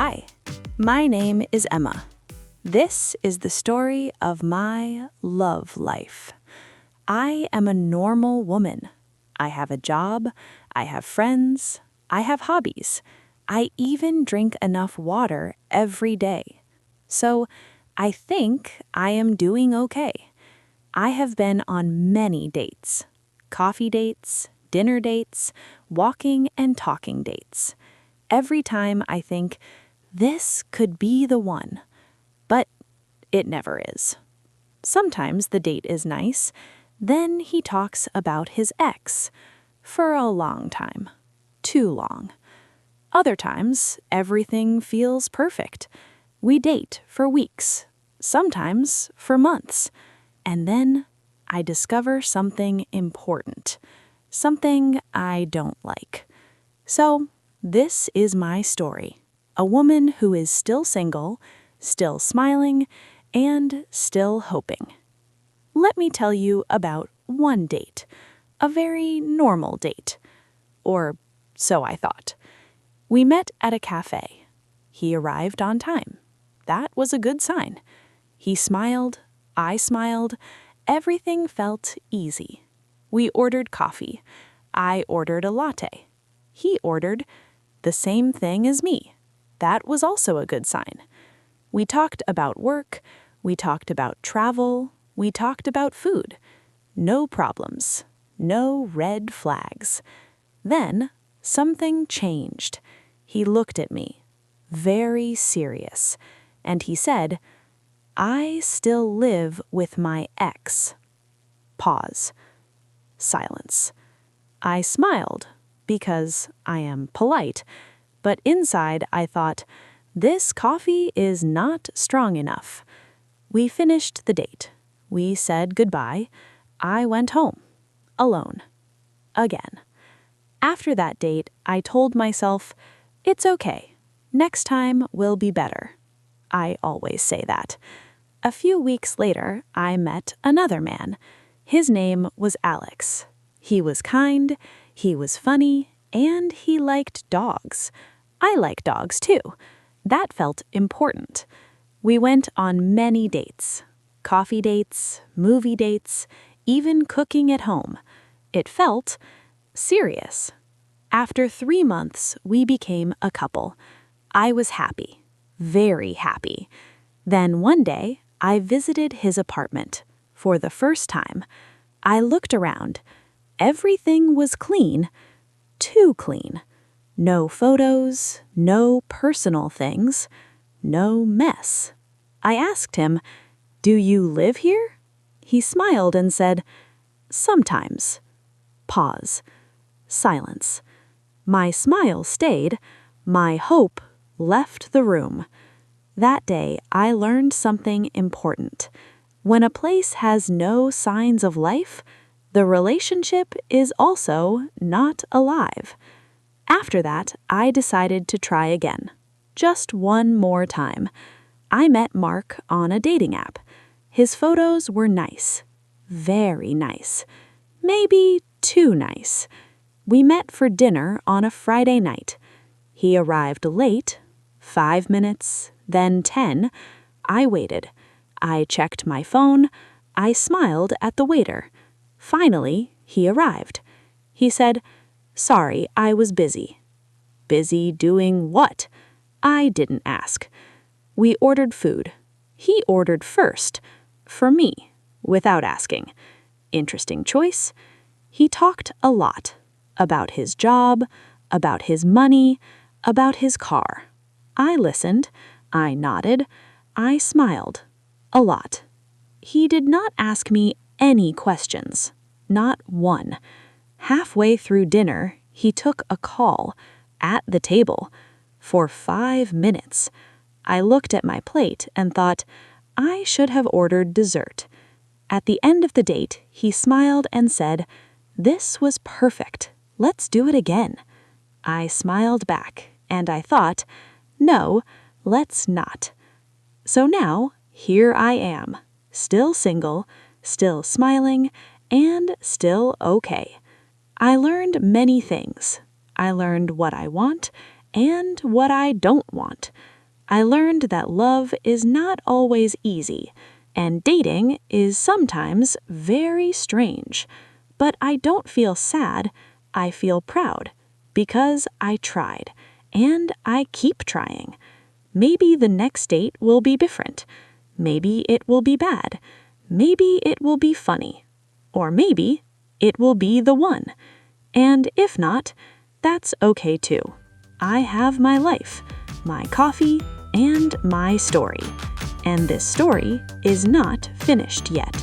Hi, my name is Emma. This is the story of my love life. I am a normal woman. I have a job, I have friends, I have hobbies. I even drink enough water every day. So I think I am doing okay. I have been on many dates. Coffee dates, dinner dates, walking and talking dates. Every time I think, this could be the one. But it never is. Sometimes the date is nice. Then he talks about his ex. For a long time. Too long. Other times, everything feels perfect. We date for weeks. Sometimes for months. And then I discover something important. Something I don't like. So, this is my story. A woman who is still single, still smiling, and still hoping. Let me tell you about one date. A very normal date. Or so I thought. We met at a cafe. He arrived on time. That was a good sign. He smiled, I smiled, everything felt easy. We ordered coffee. I ordered a latte. He ordered the same thing as me. That was also a good sign. We talked about work, we talked about travel, we talked about food. No problems, no red flags. Then something changed. He looked at me, very serious, and he said, "I still live with my ex." Pause. Silence. I smiled, because I am polite, but inside I thought, this coffee is not strong enough. We finished the date. We said goodbye. I went home. Alone. Again. After that date, I told myself, it's okay. Next time will be better. I always say that. A few weeks later, I met another man. His name was Alex. He was kind, he was funny, and he liked dogs. I like dogs too. That felt important. We went on many dates. Coffee dates, movie dates, even cooking at home. It felt serious. After 3 months, we became a couple. I was happy, very happy. Then one day, I visited his apartment. For the first time, I looked around. Everything was clean, too clean. No photos, no personal things, no mess. I asked him, "Do you live here?" He smiled and said, "Sometimes." Pause. Silence. My smile stayed. My hope left the room. That day, I learned something important. When a place has no signs of life, the relationship is also not alive. After that, I decided to try again. Just one more time. I met Mark on a dating app. His photos were nice. Very nice. Maybe too nice. We met for dinner on a Friday night. He arrived late, 5 minutes, then 10. I waited. I checked my phone. I smiled at the waiter. Finally, he arrived. He said, "Sorry, I was busy." Busy doing what? I didn't ask. We ordered food. He ordered first, for me, without asking. Interesting choice. He talked a lot. About his job, about his money, about his car. I listened. I nodded. I smiled. A lot. He did not ask me any questions. Not one. Halfway through dinner, he took a call. At the table. For 5 minutes. I looked at my plate and thought, I should have ordered dessert. At the end of the date, he smiled and said, "This was perfect. Let's do it again." I smiled back, and I thought, no, let's not. So now, here I am, still single, still smiling, and still okay. I learned many things. I learned what I want and what I don't want. I learned that love is not always easy, and dating is sometimes very strange. But I don't feel sad, I feel proud, because I tried, and I keep trying. Maybe the next date will be different. Maybe it will be bad. Maybe it will be funny. Or maybe it will be the one. And if not, that's okay too. I have my life, my coffee, and my story. And this story is not finished yet.